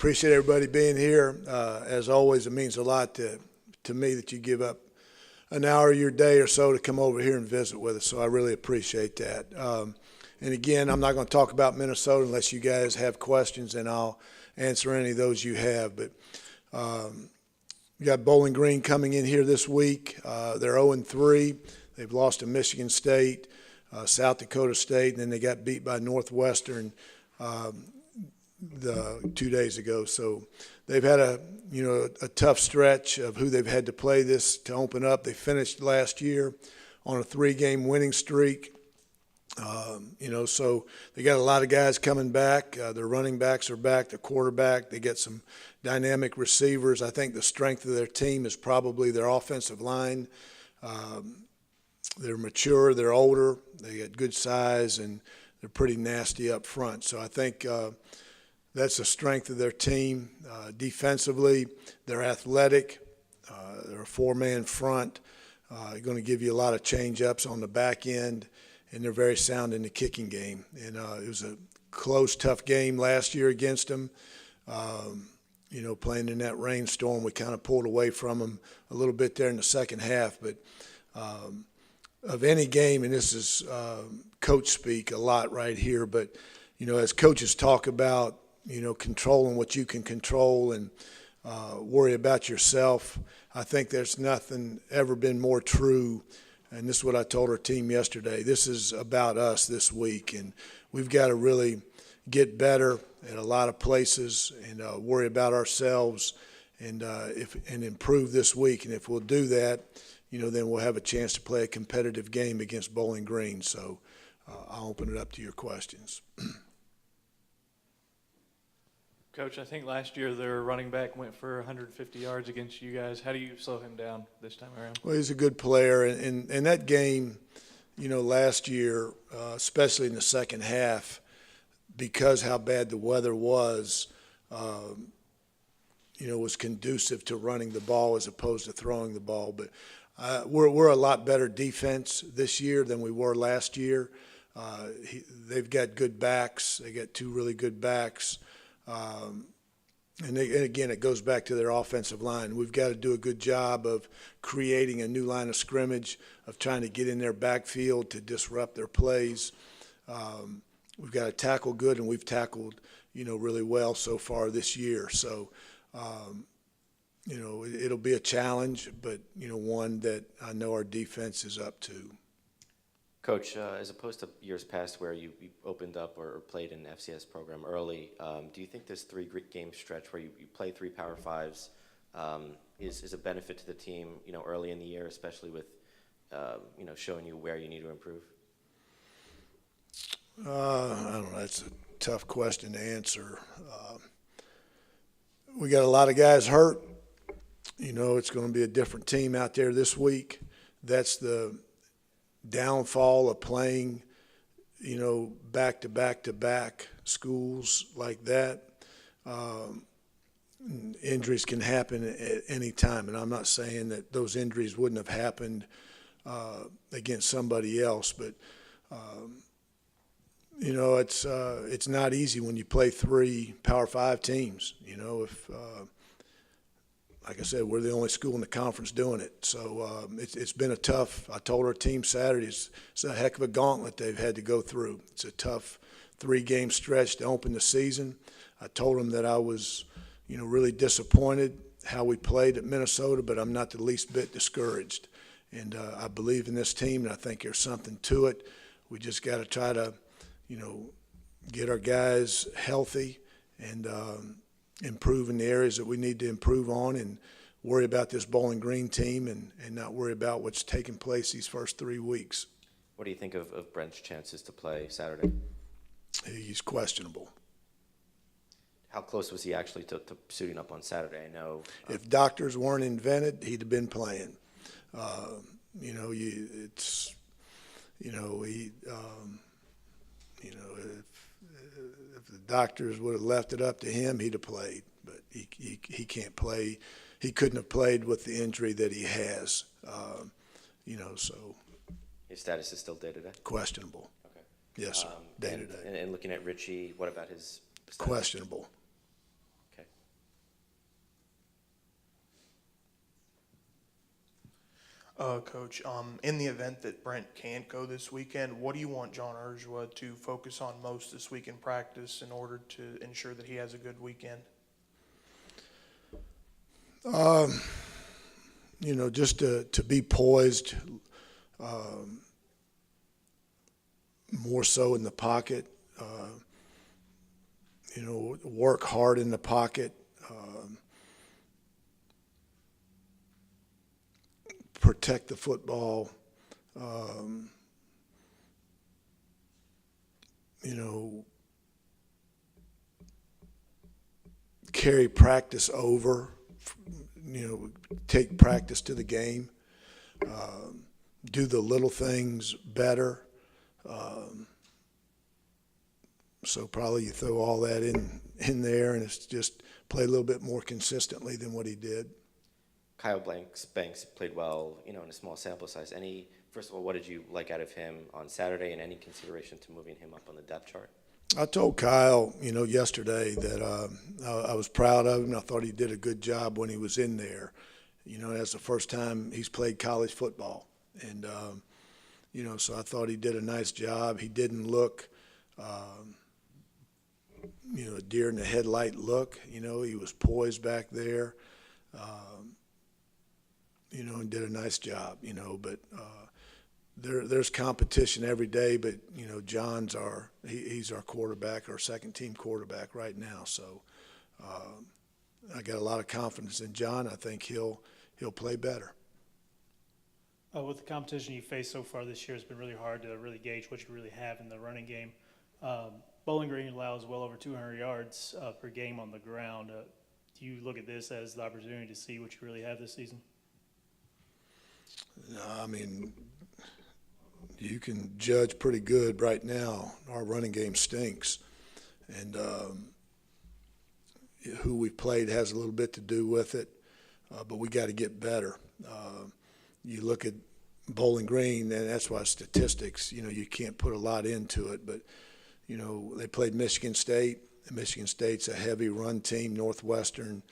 appreciate everybody being here. As always, it means a lot to me that you give up an hour of your day or so to come over here and visit with us, so I really appreciate that. And again, I'm not going to talk about Minnesota unless you guys have questions, and I'll answer any of those you have. But you got Bowling Green coming in here this week. They're 0-3. They've lost to Michigan State, South Dakota State, and then they got beat by Northwestern 2 days ago. So they've had a tough stretch of who they've had to play this to open up. They finished last year on a 3-game winning streak. So they got a lot of guys coming back. Their running backs are back, the quarterback. They get some dynamic receivers. I think the strength of their team is probably their offensive line. They're mature, they're older, they got good size, and they're pretty nasty up front. So I think that's the strength of their team. Defensively, they're athletic. They're a 4-man front. They're going to give you a lot of change-ups on the back end, and they're very sound in the kicking game. And it was a close, tough game last year against them. Playing in that rainstorm, we kind of pulled away from them a little bit there in the second half. But of any game, and this is coach speak a lot right here, but, as coaches talk about, controlling what you can control and worry about yourself, I think there's nothing ever been more true. And this is what I told our team yesterday. This is about us this week, and we've got to really get better at a lot of places and worry about ourselves and improve this week. And if we'll do that, then we'll have a chance to play a competitive game against Bowling Green. So I'll open it up to your questions. Coach, I think last year their running back went for 150 yards against you guys. How do you slow him down this time around? Well, he's a good player. And that game, last year, especially in the second half, because how bad the weather was conducive to running the ball as opposed to throwing the ball. But we're a lot better defense this year than we were last year. They've got good backs. They got 2 really good backs. And again, it goes back to their offensive line. We've got to do a good job of creating a new line of scrimmage, of trying to get in their backfield to disrupt their plays. We've got to tackle good, and we've tackled, really well so far this year. So, it'll be a challenge, but, one that I know our defense is up to. Coach, as opposed to years past where you opened up or played in an FCS program early, do you think this 3-game stretch where you play 3 Power 5s is a benefit to the team, early in the year, especially with, showing you where you need to improve? I don't know. That's a tough question to answer. We got a lot of guys hurt. It's going to be a different team out there this week. That's the downfall of playing, back-to-back-to-back schools like that. Injuries can happen at any time, and I'm not saying that those injuries wouldn't have happened against somebody else, but it's not easy when you play 3 Power 5 teams. Like I said, we're the only school in the conference doing it. So it's been a tough – I told our team Saturday, it's a heck of a gauntlet they've had to go through. It's a tough 3-game stretch to open the season. I told them that I was, really disappointed how we played at Minnesota, but I'm not the least bit discouraged. And I believe in this team, and I think there's something to it. We just got to try to, get our guys healthy and improve in the areas that we need to improve on, and worry about this Bowling Green team and not worry about what's taking place these first 3 weeks. What do you think of Brent's chances to play Saturday? He's questionable. How close was he actually to suiting up on Saturday? I know. If doctors weren't invented, he'd have been playing. If the doctors would have left it up to him, he'd have played. But he can't play. He couldn't have played with the injury that he has. So. His status is still day-to-day? Questionable. Okay. Yes, sir. Day-to-day. And looking at Richie, what about his status? Questionable. Okay. Coach, in the event that Brent can't go this weekend, what do you want John Ursula to focus on most this week in practice in order to ensure that he has a good weekend? Just to be poised, more so in the pocket, work hard in the pocket, protect the football, carry practice over, take practice to the game, do the little things better. So probably you throw all that in there, and it's just play a little bit more consistently than what he did. Kyle Banks played well, in a small sample size. First of all, what did you like out of him on Saturday, and any consideration to moving him up on the depth chart? I told Kyle, yesterday that I was proud of him. I thought he did a good job when he was in there. That's the first time he's played college football. And, so I thought he did a nice job. He didn't look, a deer in the headlight look. He was poised back there, and did a nice job, but there's competition every day, but John's he's our quarterback, our second team quarterback right now. So I got a lot of confidence in John. I think he'll play better. With the competition you faced so far this year, it's been really hard to really gauge what you really have in the running game. Bowling Green allows well over 200 yards per game on the ground. Do you look at this as the opportunity to see what you really have this season? I mean, you can judge pretty good right now. Our running game stinks, and who we played has a little bit to do with it, but we got to get better. You look at Bowling Green, and that's why statistics, you can't put a lot into it, but, they played Michigan State. And Michigan State's a heavy run team. Northwestern,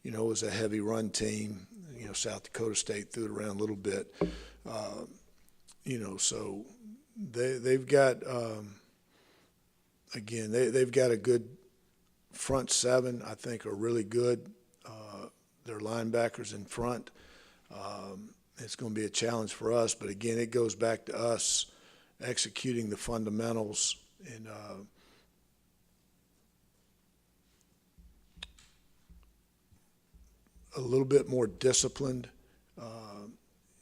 was a heavy run team. South Dakota State threw it around a little bit. So they've got, again, they've got a good front seven, I think, are really good. Their linebackers in front. It's going to be a challenge for us, but again, it goes back to us executing the fundamentals and a little bit more disciplined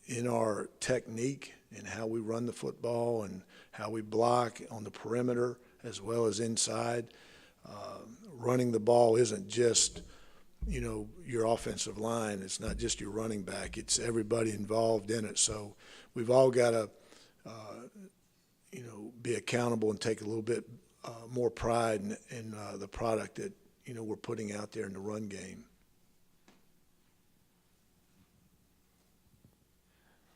in our technique and how we run the football and how we block on the perimeter as well as inside. Running the ball isn't just your offensive line. It's not just your running back. It's everybody involved in it. So we've all got to, be accountable and take a little bit more pride in the product that, we're putting out there in the run game.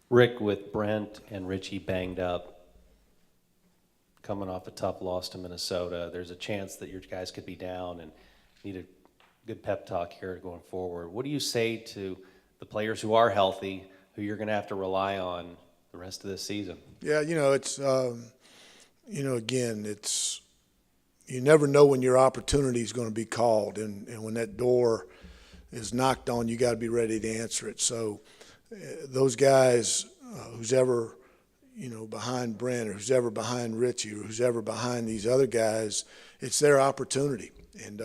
Rick, with Brent and Richie banged up, coming off a tough loss to Minnesota, there's a chance that your guys could be down and need a good pep talk here going forward. What do you say to the players who are healthy, who you're going to have to rely on the rest of this season? Yeah, it's, again, it's you never know when your opportunity is going to be called, and when that door is knocked on, you got to be ready to answer it. So those guys, who's ever, behind Brent or who's ever behind Richie or who's ever behind these other guys, it's their opportunity. And,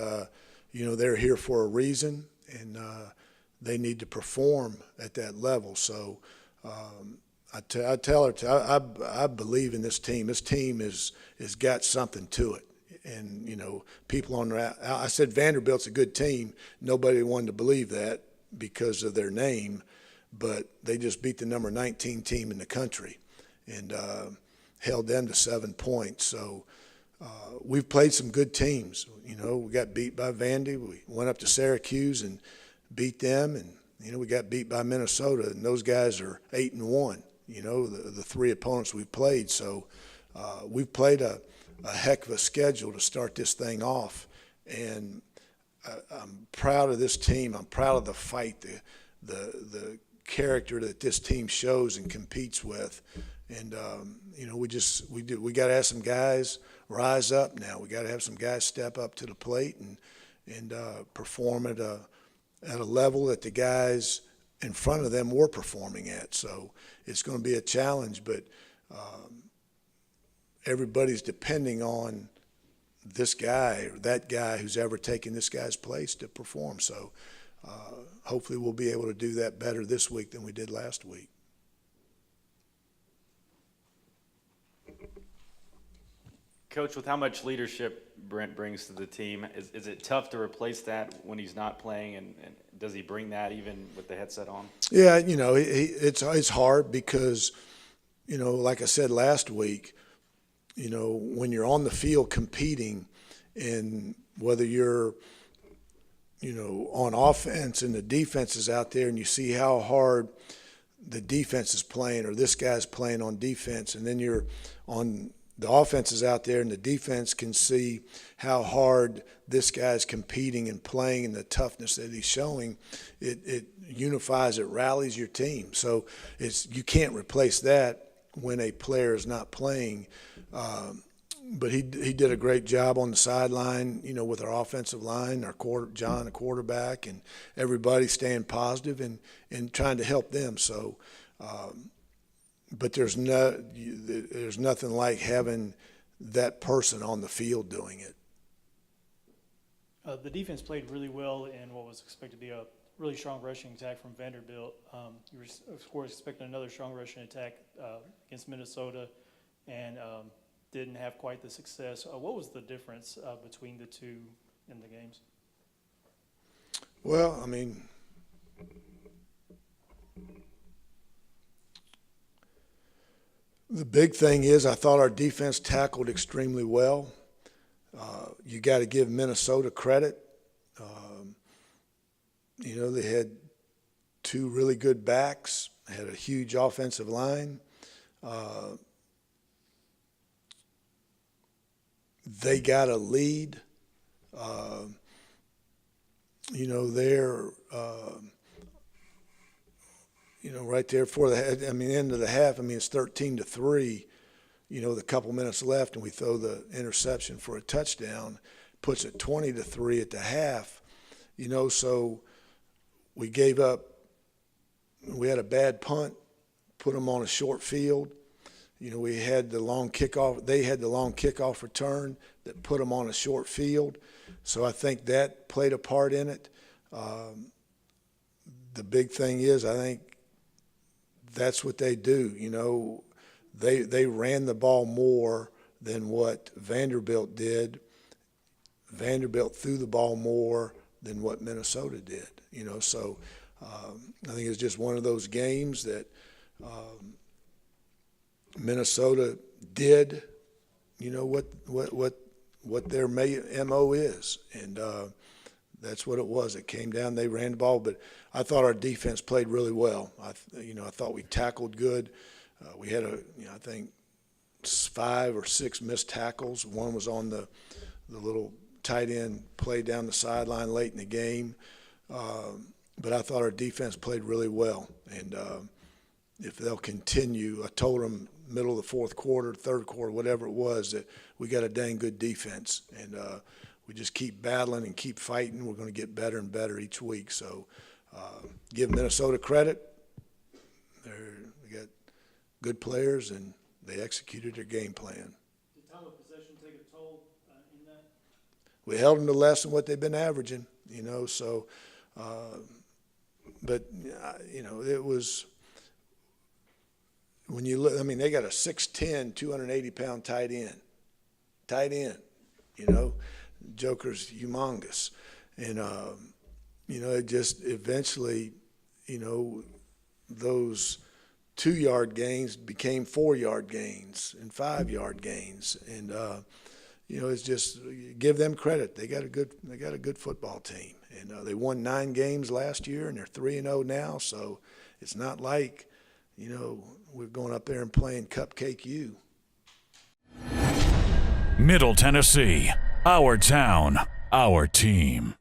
they're here for a reason, and they need to perform at that level. So I tell her, I believe in this team. This team has got something to it. And, people on the – I said Vanderbilt's a good team. Nobody wanted to believe that because of their name. But they just beat the number 19 team in the country and held them to 7 points. So we've played some good teams. We got beat by Vandy. We went up to Syracuse and beat them. And, we got beat by Minnesota. And those guys are 8-1, the three opponents we've played. So we've played a heck of a schedule to start this thing off. And I'm proud of this team. I'm proud of the fight, the character that this team shows and competes with. And, you know, we got to have some guys rise up now. We got to have some guys step up to the plate and perform at a level that the guys in front of them were performing at. So it's going to be a challenge, but everybody's depending on this guy or that guy who's ever taken this guy's place to perform. So hopefully we'll be able to do that better this week than we did last week. Coach, with how much leadership Brent brings to the team, is it tough to replace that when he's not playing, and does he bring that even with the headset on? Yeah, you know, it's hard because, you know, like I said last week, you know, when you're on the field competing, and whether you're, you know, on offense and the defense is out there and you see how hard the defense is playing or this guy's playing on defense, and then you're on the offense is out there and the defense can see how hard this guy's competing and playing and the toughness that he's showing, it unifies, it rallies your team. So you can't replace that when a player is not playing. But he did a great job on the sideline, you know, with our offensive line, John, a quarterback, and everybody staying positive and trying to help them. So, but there's nothing like having that person on the field doing it. The defense played really well in what was expected to be a really strong rushing attack from Vanderbilt. You were, of course, expecting another strong rushing attack against Minnesota, and didn't have quite the success. What was the difference between the two in the games? Well, I mean, the big thing is I thought our defense tackled extremely well. You got to give Minnesota credit. You know, they had two really good backs, had a huge offensive line. They got a lead. You know, they're, you know, right there for the, end of the half, it's 13-3, you know, with a couple minutes left, and we throw the interception for a touchdown, puts it 20-3 at the half, you know, so we gave up, we had a bad punt, put them on a short field. You know, we had the long kickoff. They had the long kickoff return that put them on a short field. So I think that played a part in it. The big thing is I think that's what they do. You know, they ran the ball more than what Vanderbilt did. Vanderbilt threw the ball more than what Minnesota did. You know, so I think it's just one of those games that Minnesota did, you know, what their MO is, and that's what it was. It came down, they ran the ball, but I thought our defense played really well. I thought we tackled good. We had I think 5 or 6 missed tackles. One was on the little tight end play down the sideline late in the game. But I thought our defense played really well, and if they'll continue, I told them middle of the fourth quarter, third quarter, whatever it was, that we got a dang good defense, and we just keep battling and keep fighting. We're going to get better and better each week. So give Minnesota credit. They got good players, and they executed their game plan. Did time of possession take a toll in that? We held them to less than what they've been averaging, you know, so but, you know, it was – when you look, they got a 6'10", 280-pound tight end, you know, Joker's humongous. And, you know, it just eventually, you know, those 2-yard gains became 4-yard gains and 5-yard gains. And, you know, it's just give them credit. They got a good football team. And they won 9 games last year, and they're 3-0 now. So it's not like, you know, we're going up there and playing Cupcake U. Middle Tennessee, our town, our team.